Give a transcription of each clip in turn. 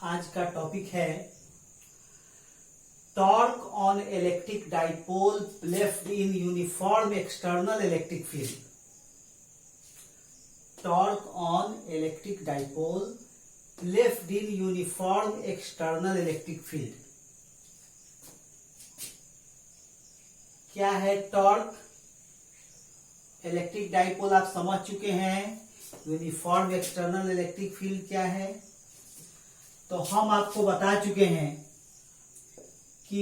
आज का टॉपिक है torque on electric dipole left in uniform external electric field. Torque on electric dipole left in uniform external electric field. क्या है torque? Electric dipole आप समझ चुके हैं। यूनिफॉर्म एक्सटर्नल इलेक्ट्रिक फील्ड क्या है? तो हम आपको बता चुके हैं कि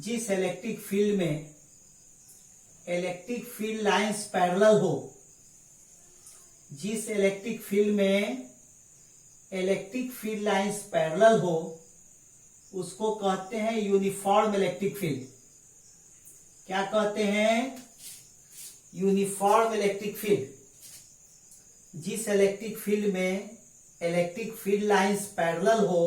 जिस इलेक्ट्रिक फील्ड में इलेक्ट्रिक फील्ड लाइंस पैरेलल हो, जिस इलेक्ट्रिक फील्ड में इलेक्ट्रिक फील्ड लाइंस पैरेलल हो, उसको कहते हैं यूनिफॉर्म इलेक्ट्रिक फील्ड। क्या कहते हैं? Uniform electric field. जिस इलेक्ट्रिक फील्ड में इलेक्ट्रिक फील्ड लाइंस पैरेलल हो,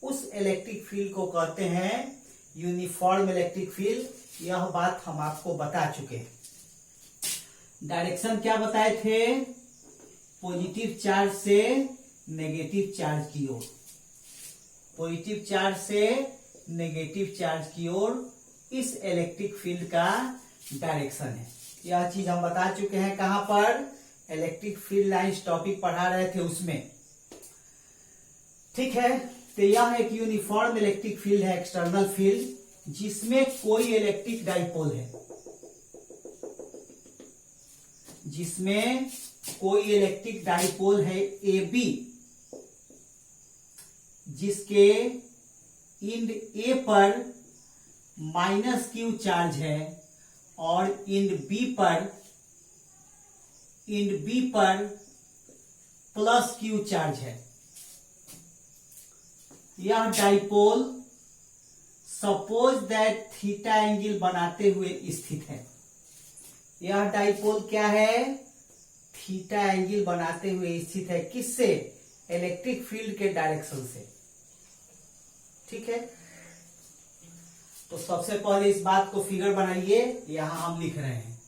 उस इलेक्ट्रिक फील्ड को कहते हैं यूनिफॉर्म इलेक्ट्रिक फील्ड। यह बात हम आपको बता चुके हैं। डायरेक्शन क्या बताए थे? पॉजिटिव चार्ज से नेगेटिव चार्ज की ओर, पॉजिटिव चार्ज से नेगेटिव चार्ज की ओर इस इलेक्ट्रिक फील्ड का डायरेक्शन है। यह चीज हम बता चुके हैं। कहां पर? इलेक्ट्रिक फील्ड लाइंस टॉपिक पढ़ा रहे थे उसमें। ठीक है, तो यह एक यूनिफॉर्म इलेक्ट्रिक फील्ड है, एक्सटर्नल फील्ड, जिसमें कोई इलेक्ट्रिक डाइपोल है, जिसमें कोई इलेक्ट्रिक डाइपोल है ए बी, जिसके इंड ए पर माइनस क्यू चार्ज है और इंड बी पर प्लस क्यू चार्ज है। यह dipole suppose that theta angle बनाते हुए स्थित है। यह डाइपोल क्या है? थीटा एंगल बनाते हुए स्थित है। किससे? इलेक्ट्रिक फील्ड के डायरेक्शन से। ठीक है, तो सबसे पहले इस बात को फिगर बनाइए। यहां हम लिख रहे हैं,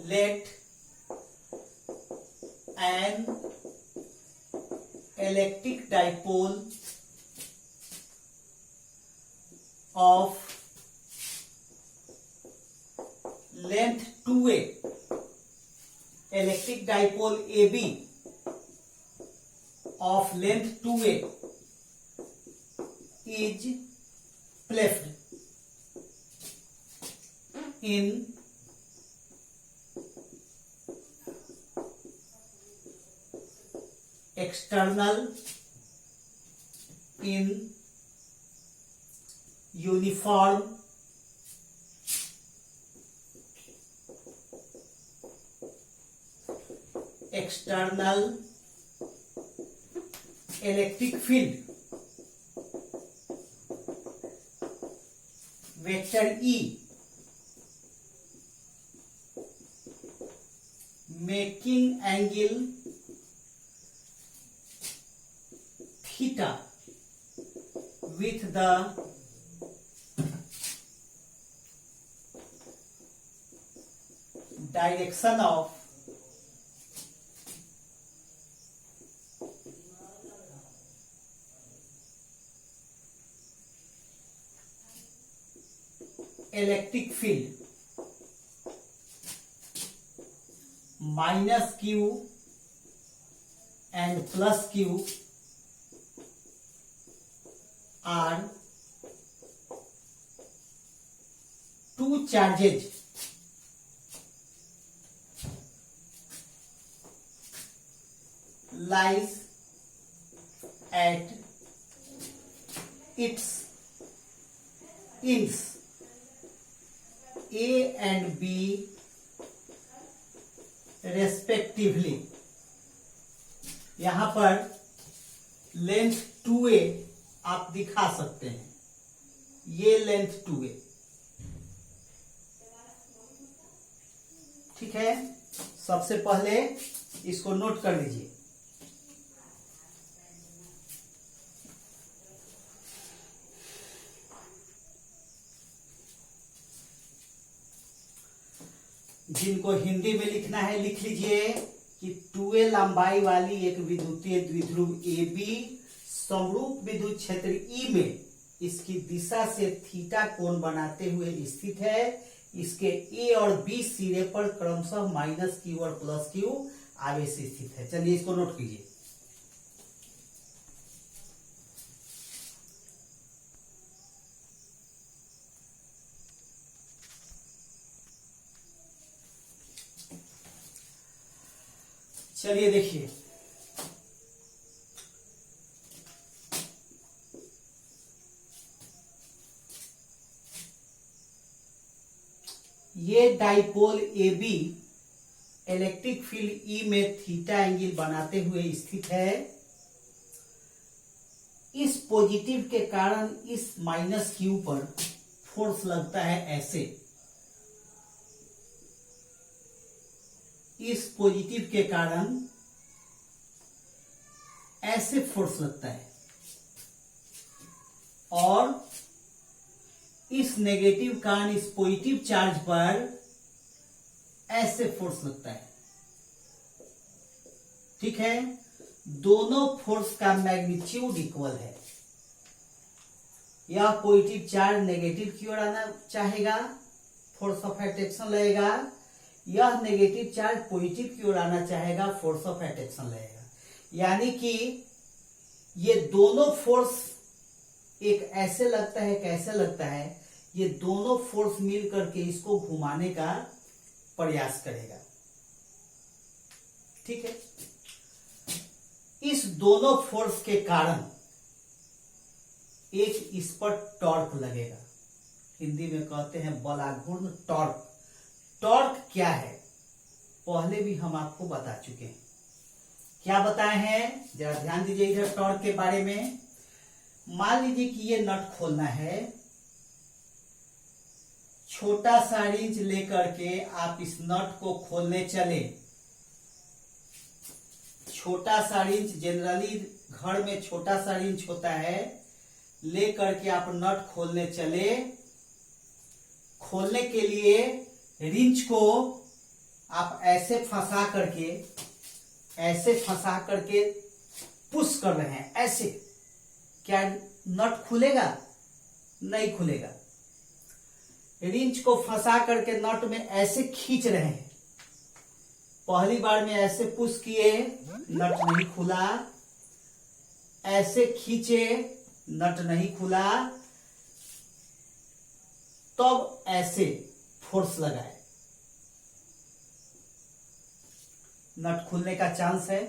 let an electric dipole of length 2a, electric dipole AB of length 2a is placed in external in uniform external electric field vector E making angle theta with the direction of electric field minus q and plus q are two charges lies at its ends A and B respectively। यहां पर length 2a आप दिखा सकते हैं, ये length 2a। ठीक है, सबसे पहले इसको नोट कर लीजिए। जिनको हिंदी में लिखना है लिख लीजिए। कि 2a लंबाई वाली एक विद्युतीय द्विध्रुव AB समरूप विद्युत क्षेत्र E में इसकी दिशा से थीटा कोण बनाते हुए स्थित है। इसके A और B सिरे पर क्रमशः -q और +q आवेश स्थित है। चलिए इसको नोट कीजिए। चलिए देखिए, ये dipole AB electric field E में थीटा एंगल बनाते हुए स्थित है। इस पॉजिटिव के कारण इस -q पर फोर्स लगता है ऐसे। इस पॉजिटिव के कारण ऐसे फोर्स लगता है और इस नेगेटिव कारण इस पॉजिटिव चार्ज पर ऐसे फोर्स लगता है। ठीक है, दोनों फोर्स का मैग्नीट्यूड इक्वल है। यह पॉजिटिव चार्ज नेगेटिव की ओर आना चाहेगा, फोर्स ऑफ अट्रैक्शन लगेगा। यह नेगेटिव चार्ज पॉजिटिव की ओर आना चाहेगा, फोर्स ऑफ अट्रैक्शन लगेगा। यानी कि ये दोनों फोर्स एक ऐसे लगता है, कैसे लगता है, ये दोनों फोर्स मिल करके इसको घुमाने का प्रयास करेगा। ठीक है, इस दोनों फोर्स के कारण एक इस पर टॉर्क लगेगा। हिंदी में कहते हैं बलाघूर्ण टॉर्क। टॉर्क क्या है पहले भी हम आपको बता चुके हैं। क्या बताए हैं, जरा ध्यान दीजिए इधर टॉर्क के बारे में। मान लीजिए कि ये नट खोलना है, छोटा सा रिंच लेकर के आप इस नट को खोलने चले। छोटा सा रिंच, जनरली घर में छोटा सा रिंच होता है, लेकर के आप नट खोलने चले। खोलने के लिए रिंच को आप ऐसे फंसा करके पुश कर रहे हैं ऐसे। क्या नट खुलेगा? नहीं खुलेगा। रिंच को फंसा करके नट में ऐसे खींच रहे हैं। पहली बार में ऐसे पुश किए, नट नहीं खुला। ऐसे खींचे, नट नहीं खुला। तब ऐसे फोर्स लगाए, नट खुलने का चांस है।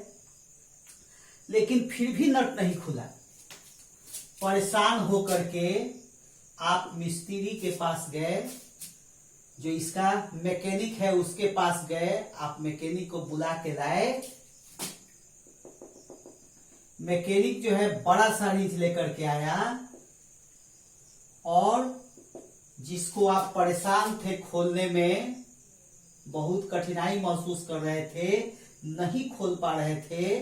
लेकिन फिर भी नट नहीं खुला। परेशान होकर के आप मिस्त्री के पास गए, जो इसका मैकेनिक है उसके पास गए। आप मैकेनिक को बुला के लाए। मैकेनिक जो है बड़ा सा रिंच लेकर के आया और जिसको आप परेशान थे खोलने में, बहुत कठिनाई महसूस कर रहे थे, नहीं खोल पा रहे थे,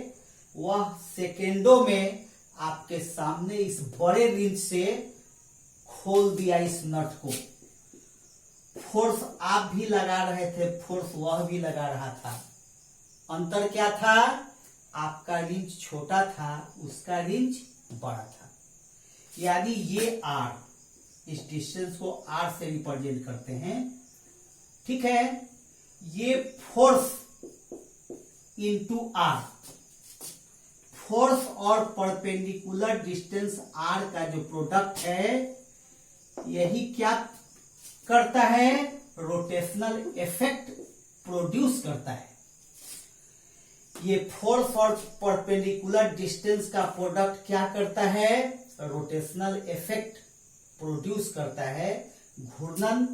वह सेकेंडों में आपके सामने इस बड़े रिंच से खोल दिया इस नट को। फोर्स आप भी लगा रहे थे, फोर्स वह भी लगा रहा था। अंतर क्या था? आपका रिंच छोटा था, उसका रिंच बड़ा था। यानी ये R, इस डिस्टेंस को R से रिप्रेजेंट करते हैं। ठीक है, ये फोर्स इनटू R, फोर्स और परपेंडिकुलर डिस्टेंस R का जो प्रोडक्ट है, यही क्या करता है? रोटेशनल इफेक्ट प्रोड्यूस करता है। ये फोर्स और परपेंडिकुलर डिस्टेंस का प्रोडक्ट क्या करता है? रोटेशनल इफेक्ट प्रोड्यूस करता है, घूर्णन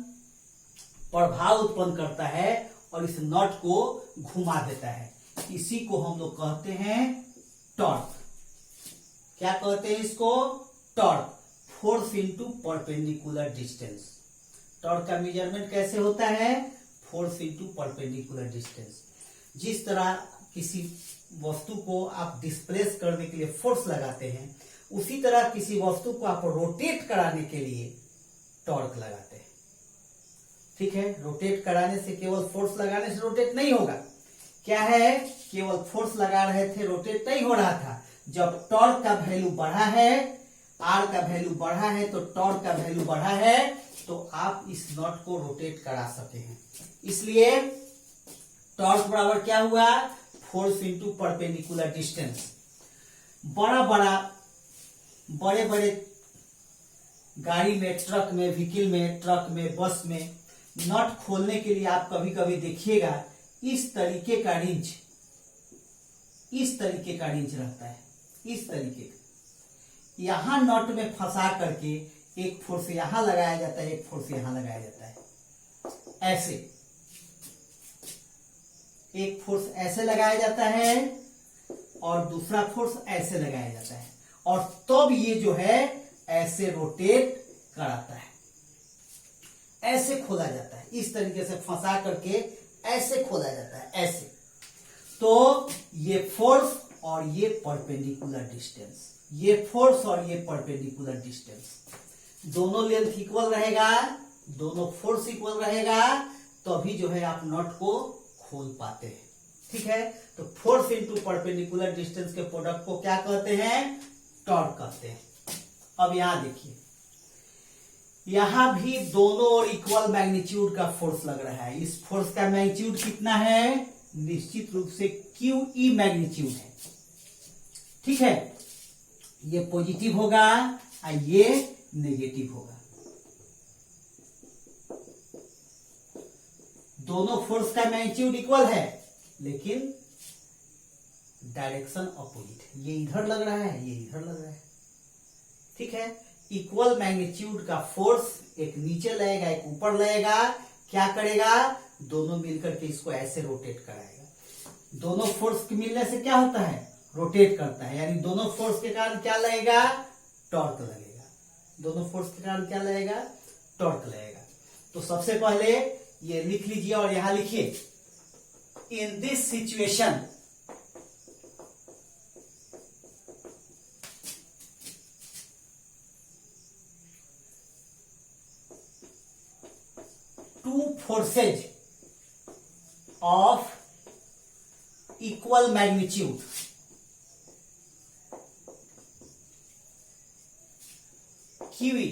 प्रभाव उत्पन्न करता है और इस नट को घुमा देता है। इसी को हम लोग कहते हैं टॉर्क। क्या कहते हैं इसको? Torque. Force into perpendicular distance. Torque का मेजरमेंट कैसे होता है? Force into perpendicular distance. जिस तरह किसी वस्तु को आप डिस्प्लेस करने के लिए फोर्स लगाते हैं, उसी तरह किसी वस्तु को आप रोटेट कराने के लिए टॉर्क लगाते हैं। ठीक है, रोटेट कराने से, केवल फोर्स लगाने से रोटेट नहीं होगा। क्या है, केवल फोर्स लगा रहे थे, रोटेट नहीं हो रहा था। जब टॉर्क का वैल्यू बढ़ा है, आर का वैल्यू बढ़ा है, तो टॉर्क का वैल्यू बढ़ा है, तो आप इस नट को रोटेट करा सके हैं। इसलिए टॉर्क बराबर क्या हुआ, फोर्स इंटू परपेंडिकुलर डिस्टेंस। बड़े बड़े गाड़ी में, ट्रक में, व्हीकल में, ट्रक में, बस में नट खोलने के लिए आप कभी कभी देखिएगा इस तरीके का रिंच रहता है, इस तरीके का। यहां नट में फंसा करके एक फोर्स यहां लगाया जाता है, एक फोर्स यहां लगाया जाता है, ऐसे एक फोर्स ऐसे लगाया जाता है और दूसरा फोर्स ऐसे लगाया जाता है, और तब ये जो है ऐसे रोटेट कराता है, ऐसे खोला जाता है, इस तरीके से फंसा करके ऐसे खोला जाता है, ऐसे। तो ये फोर्स और ये परपेंडिकुलर डिस्टेंस, ये फोर्स और ये परपेंडिकुलर डिस्टेंस, दोनों लेंथ इक्वल रहेगा, दोनों फोर्स इक्वल रहेगा, तभी जो है आप नट को खोल पाते हैं। ठीक है, तो फोर्स इंटू परपेंडिकुलर डिस्टेंस के प्रोडक्ट को क्या कहते हैं, टॉर्क कहते हैं। अब यहां देखिए, यहां भी दोनों ओर इक्वल मैग्नीट्यूड का फोर्स लग रहा है। इस फोर्स का मैग्नीट्यूड कितना है, निश्चित रूप से QE मैग्नीट्यूड है। ठीक है, ये पॉजिटिव होगा और ये नेगेटिव होगा। दोनों फोर्स का मैग्नीट्यूड इक्वल है, लेकिन डायरेक्शन अपोजिट है। ये इधर लग रहा है, ये इधर लग रहा है। ठीक है, इक्वल मैग्नीट्यूड का फोर्स एक नीचे लगेगा, एक ऊपर लगेगा, क्या करेगा, दोनों मिलकर के इसको ऐसे रोटेट कराएगा। दोनों फोर्स के मिलने से क्या होता है, रोटेट करता है, यानी दोनों फोर्स के कारण क्या लगेगा, टॉर्क लगेगा। दोनों फोर्स के कारण क्या लगेगा, टॉर्क लगेगा। तो सबसे पहले ये लिख लीजिए और यहां लिखिए, in this situation two forces of equal magnitude QE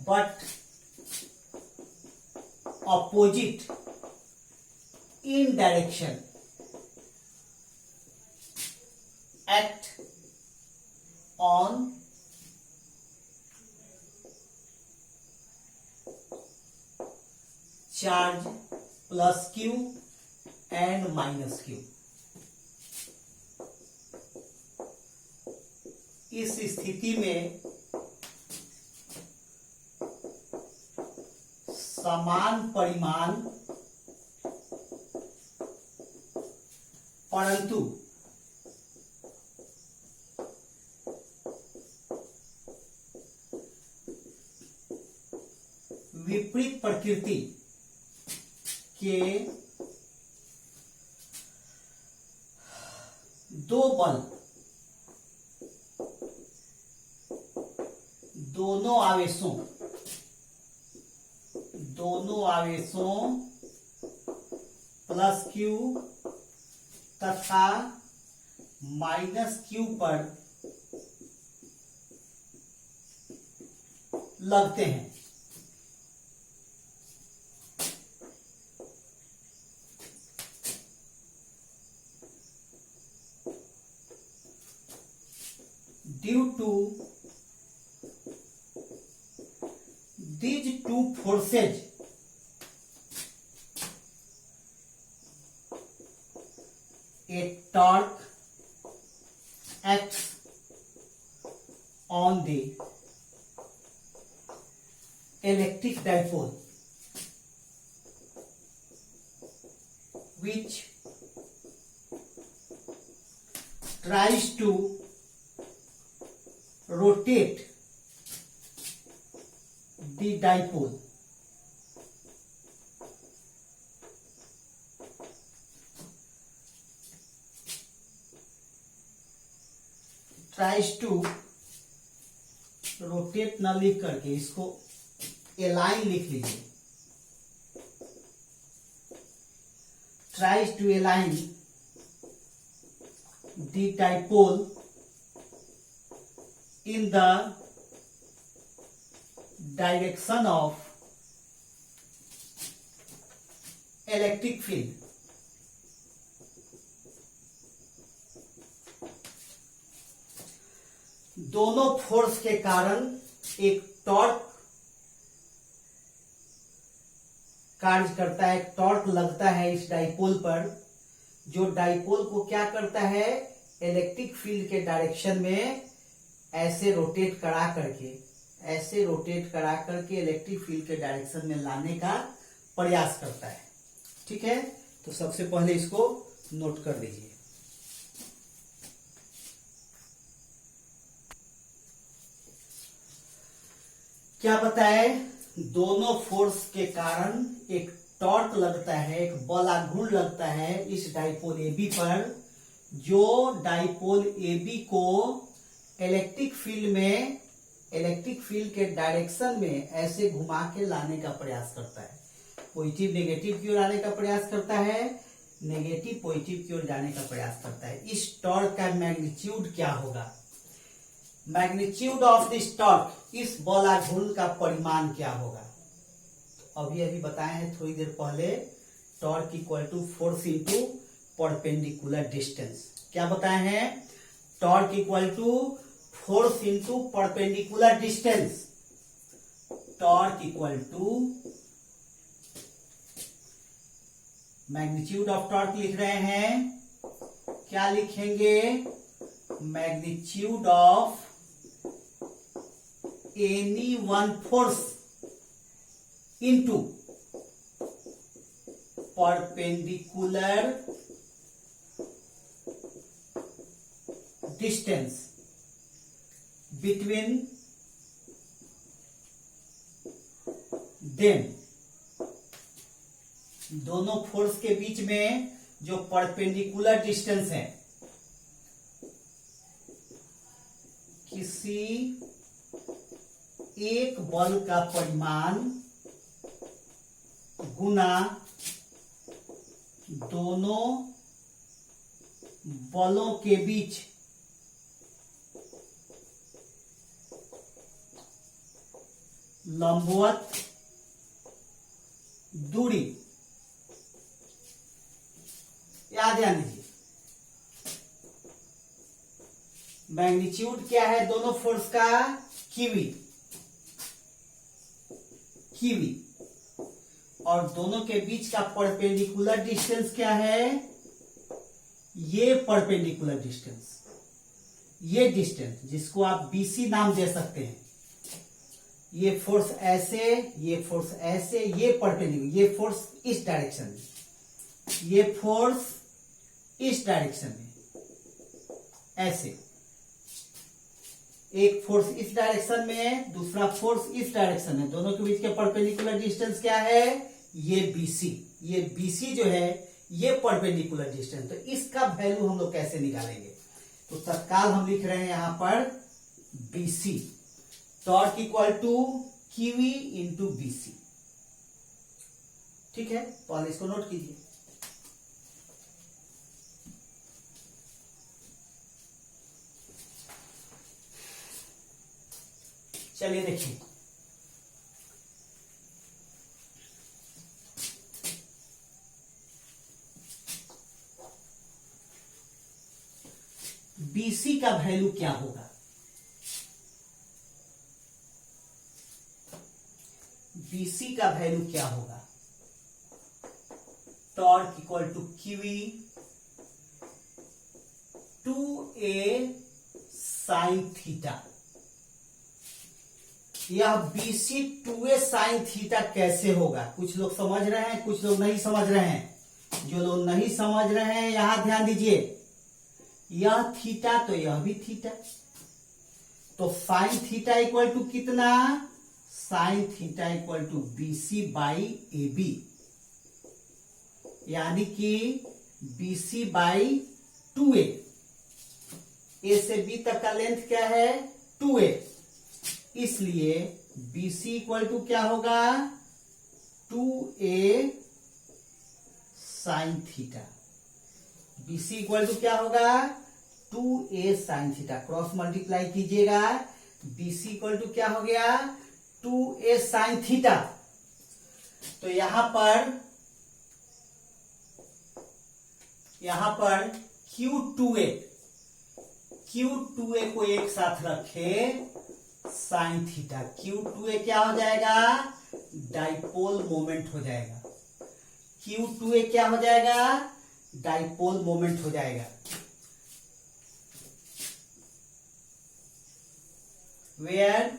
but opposite in direction act on charge plus Q and minus Q। इस स्थिति में समान परिमाण परंतु विपरीत प्रकृति के दो बल दोनों आवेशों प्लस Q तथा माइनस Q पर लगते हैं। Due to these two forces, a torque acts on the electric dipole, which tries to rotate the dipole rotate न लिख करके इसको ए लाइन लिख लीजिए। tries to align the dipole in the direction of electric field. दोनों force के कारण एक टॉर्क कार्य करता है, एक टॉर्क लगता है इस डाइपोल पर, जो डाइपोल को क्या करता है, इलेक्ट्रिक फील्ड के डायरेक्शन में ऐसे रोटेट करा करके इलेक्ट्रिक फील्ड के डायरेक्शन में लाने का प्रयास करता है। ठीक है, तो सबसे पहले इसको नोट कर लीजिए। क्या बताए, दोनों फोर्स के कारण एक टॉर्क लगता है, एक बल आघूर्ण लगता है इस डाइपोल AB पर, जो डाइपोल AB को इलेक्ट्रिक फील्ड के डायरेक्शन में ऐसे घुमा के लाने का प्रयास करता है। पॉजिटिव नेगेटिव की ओर आने का प्रयास करता है, नेगेटिव पॉजिटिव की ओर जाने का प्रयास करता है। इस टॉर्क का मैग्नीट्यूड क्या होगा, मैग्नीट्यूड ऑफ दिस टॉर्क, इस बल आघूर्ण का परिमाण क्या होगा। अभी बताए हैं थोड़ी देर पहले, torque equal to force into perpendicular distance. क्या बताए हैं, torque equal to force into perpendicular distance. Torque equal to magnitude of torque लिख रहे हैं, क्या लिखेंगे, magnitude of any one force into perpendicular distance between them. दोनों फोर्स के बीच में जो परपेंडिकुलर डिस्टेंस है, किसी एक बल का परिमाण गुना दोनों बलों के बीच लंबवत दूरी। याद लीजिए, मैग्नीट्यूड क्या है दोनों फोर्स का, QV, और दोनों के बीच का परपेंडिकुलर डिस्टेंस क्या है, ये परपेंडिकुलर डिस्टेंस, ये डिस्टेंस जिसको आप BC नाम दे सकते हैं। ये फोर्स ऐसे, ये फोर्स ऐसे, ये परपेंडिकुलर, ये फोर्स इस डायरेक्शन में, ये फोर्स इस डायरेक्शन में, ऐसे एक फोर्स इस डायरेक्शन में, दूसरा फोर्स इस डायरेक्शन में, दोनों के बीच के परपेंडिकुलर डिस्टेंस क्या है, ये BC। ये BC जो है ये परपेंडिकुलर डिस्टेंस। तो इसका वैल्यू हम लोग कैसे निकालेंगे, तो तत्काल हम लिख रहे हैं यहां पर BC, torque equal to QV into BC। ठीक है, पहले इसको नोट कीजिए। चलिए देखिए, BC का वैल्यू क्या होगा, BC का वैल्यू क्या होगा, torque equal to QV 2a sin theta. यह BC 2a sin थीटा कैसे होगा, कुछ लोग समझ रहे हैं, कुछ लोग नहीं समझ रहे हैं। जो लोग नहीं समझ रहे हैं यहां ध्यान दीजिए, यह थीटा तो यह भी थीटा, तो साइन थीटा इक्वल टू कितना, sine theta equal to BC by AB, यानी कि BC बाई 2a। A से B तक का लेंथ क्या है, 2a, इसलिए BC इक्वल टू क्या होगा, 2a sine theta. BC equal to क्या होगा 2A sine theta. Cross multiply कीजिएगा, BC इक्वल टू क्या हो गया 2A साइन थीटा। तो यहां पर Q2A को एक साथ रखे साइन थीटा। Q2A क्या हो जाएगा डाइपोल मोमेंट हो जाएगा। Q2A क्या हो जाएगा डाइपोल मोमेंट हो जाएगा। Where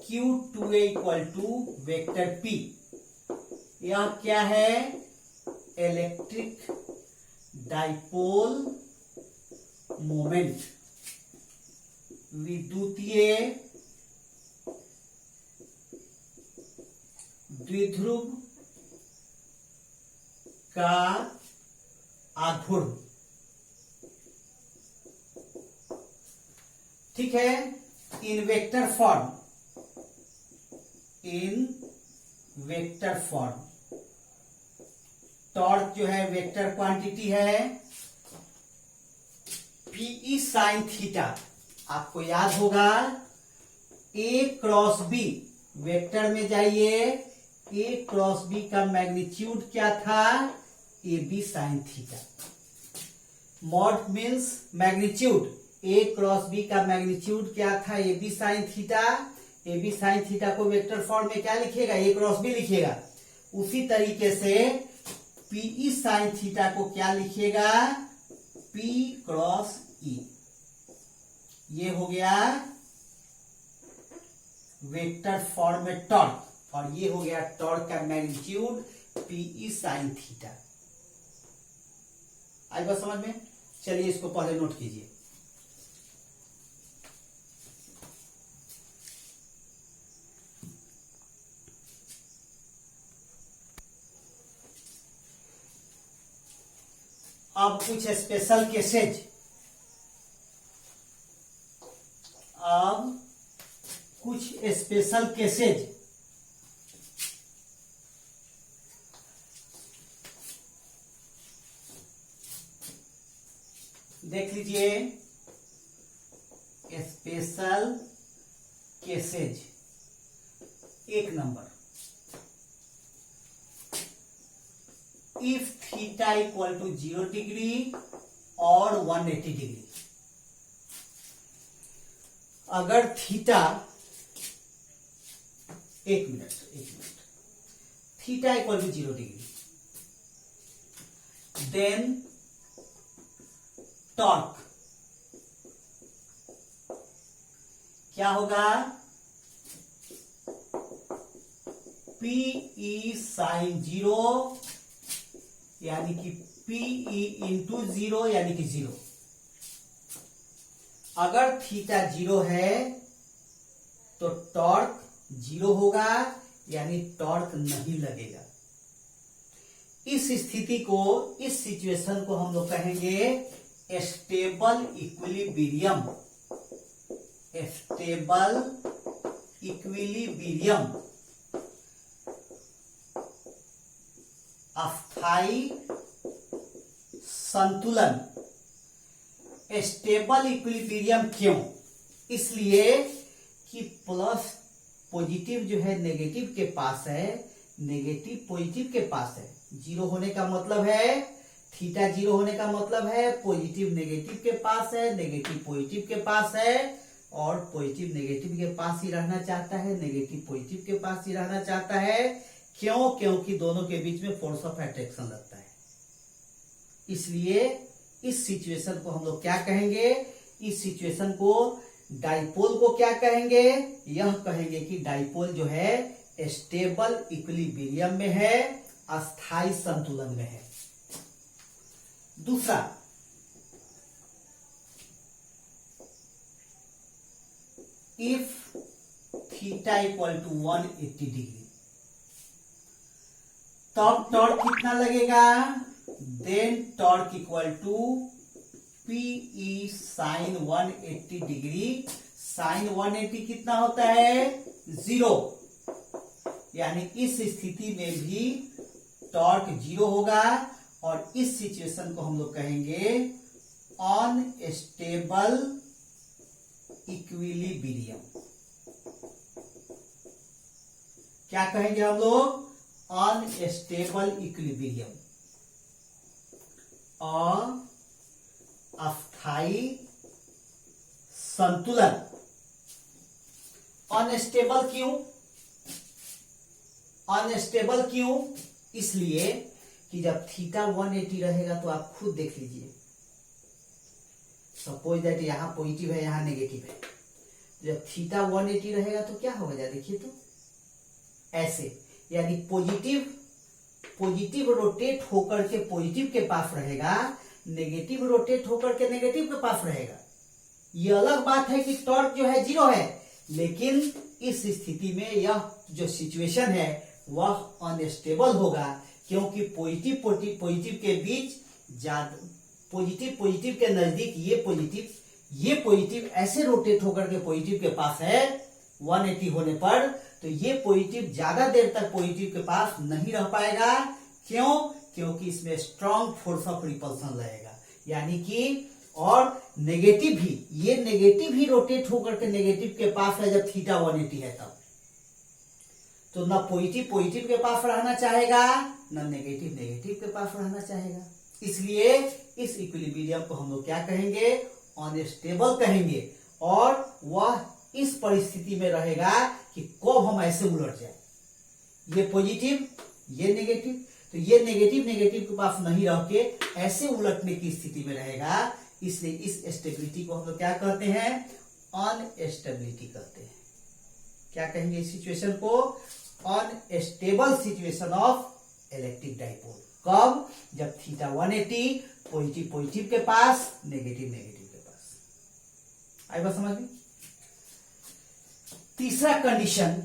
Q2A equal to vector P। यह क्या है इलेक्ट्रिक डाइपोल मोमेंट, विद्युतीय द्विध्रुव का आघूर्ण। ठीक है, इन वेक्टर फॉर्म टॉर्क जो है वेक्टर क्वांटिटी है Pe साइन थीटा। आपको याद होगा A क्रॉस B, वेक्टर में जाइए, A क्रॉस B का मैग्नीट्यूड क्या था AB sine theta. Mod means magnitude, A cross B का मैग्नीट्यूड क्या था AB sine theta. AB sine theta को वेक्टर फॉर्म में क्या लिखिएगा A क्रॉस B लिखिएगा। उसी तरीके से Pe साइन थीटा को क्या लिखिएगा P क्रॉस E। ये हो गया वेक्टर फॉर्म में टॉर्क, और ये हो गया टॉर्क का मैग्नीट्यूड Pe साइन थीटा। आई बात समझ में? चलिए इसको पहले नोट कीजिए। अब कुछ स्पेशल केसेज, देख लीजिए। स्पेशल केसेज, एक number, if theta equal to 0 degree और 180 डिग्री। अगर थीटा, एक minute, theta equal to 0 degree, then torque क्या होगा Pe साइन 0, यानी कि Pe इंटू 0 यानी कि 0। अगर थीटा 0 है तो टॉर्क 0 होगा, यानी टॉर्क नहीं लगेगा। इस स्थिति को, इस सिचुएशन को हम लोग कहेंगे स्टेबल इक्विलिब्रियम। स्टेबल इक्विलिब्रियम, अस्थाई संतुलन। स्टेबल इक्विलिब्रियम क्यों? इसलिए कि प्लस पॉजिटिव जो है नेगेटिव के पास है, नेगेटिव पॉजिटिव के पास है। 0 होने का मतलब है, थीटा 0 होने का मतलब है पॉजिटिव नेगेटिव के पास है, नेगेटिव पॉजिटिव के पास है, और पॉजिटिव नेगेटिव के पास ही रहना चाहता है, नेगेटिव पॉजिटिव के पास ही रहना चाहता है। क्यों? क्योंकि दोनों के बीच में फोर्स ऑफ अट्रैक्शन लगता है। इसलिए इस सिचुएशन को हम लोग क्या कहेंगे? इस सिचुएशन को, डाइपोल को क्या कहेंगे? यह कहेंगे कि डाइपोल जो है स्टेबल इक्विलिब्रियम में है, अस्थाई संतुलन में है। दूसरा, if theta equal to 180 degree, तब टॉर्क कितना लगेगा? Then torque equal to Pe sine 180 degree. Sine 180 कितना होता है? 0। यानी इस स्थिति में भी टॉर्क 0 होगा और इस सिचुएशन को हम लोग कहेंगे अनस्टेबल इक्विलिब्रियम। क्या कहेंगे हम लोग? अनस्टेबल इक्विलिब्रियम, अस्थायी संतुलन। अनस्टेबल क्यों? अनस्टेबल क्यों? इसलिए कि जब थीटा 180 रहेगा तो आप खुद देख लीजिए, सपोज दैट यहां पॉजिटिव है यहां नेगेटिव है, जब थीटा 180 रहेगा तो क्या होगा? जरा देखिए तो ऐसे, यानी पॉजिटिव रोटेट होकर के पॉजिटिव के पास रहेगा, नेगेटिव रोटेट होकर के नेगेटिव के पास रहेगा। ये अलग बात है कि टॉर्क जो है 0 है, लेकिन इस स्थिति में यह जो सिचुएशन है वह अनस्टेबल होगा, क्योंकि पॉजिटिव के बीच पॉजिटिव के नजदीक ये पॉजिटिव ऐसे रोटेट होकर के पॉजिटिव के पास है 180 होने पर, तो ये पॉजिटिव ज्यादा देर तक पॉजिटिव के पास नहीं रह पाएगा। क्यों? क्योंकि इसमें स्ट्रॉन्ग फोर्स ऑफ रिपल्सन रहेगा, यानी कि और नेगेटिव भी रोटेट होकर के नेगेटिव के पास है जब थीटा 180 है तब, तो न पॉजिटिव के पास रहना चाहेगा, न नेगेटिव के पास रहना चाहेगा। इसलिए इस इक्विलिब्रियम को हम लोग क्या कहेंगे? अनस्टेबल कहेंगे। और वह इस परिस्थिति में रहेगा कि कब हम ऐसे उलट जाए, ये पॉजिटिव ये नेगेटिव, तो ये नेगेटिव के पास नहीं रह के ऐसे उलटने की स्थिति में रहेगा। इसलिए इस स्टेबिलिटी को हम लोग क्या कहते हैं? अनस्टेबिलिटी कहते हैं। क्या कहेंगे इस सिचुएशन को? Unstable situation of electric dipole. कब? जब थीटा 180 पॉजिटिव के पास, नेगेटिव के पास। आई बात समझ में? तीसरा कंडीशन,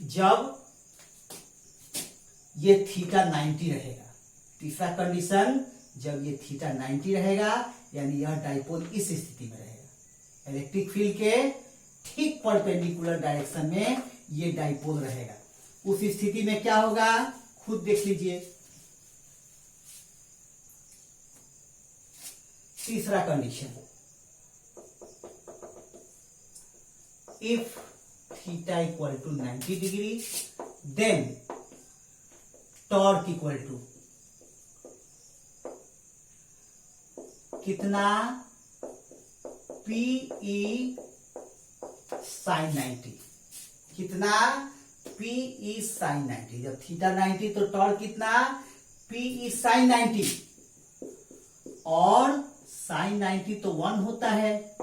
जब ये थीटा 90 रहेगा। तीसरा कंडीशन, जब ये थीटा 90 रहेगा, यानी यह डाइपोल इस स्थिति में रहेगा, इलेक्ट्रिक फील्ड के ठीक परपेंडिकुलर डायरेक्शन में ये डाइपोल रहेगा। उस स्थिति में क्या होगा? खुद देख लीजिए। तीसरा condition, if theta equal to 90 degree then torque equal to कितना? Pe sin 90। कितना? Pe sin 90। जब थीटा 90 तो टॉर्क कितना? Pe sin 90। और sin 90 तो 1 होता है,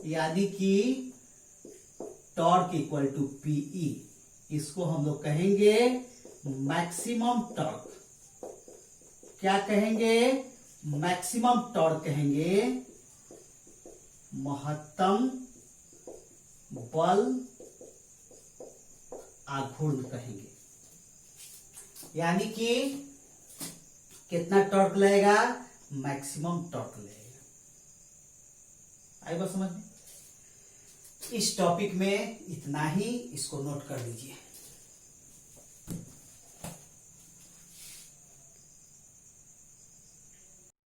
यानी कि टॉर्क इक्वल टू Pe। इसको हम लोग कहेंगे मैक्सिमम टॉर्क। क्या कहेंगे? मैक्सिमम टॉर्क कहेंगे, महत्तम बल आघूर्ण कहेंगे। यानी कि कितना टॉर्क लगेगा? मैक्सिमम टॉर्क लगेगा। आई बात समझ में? इस टॉपिक में इतना ही, इसको नोट कर लीजिए।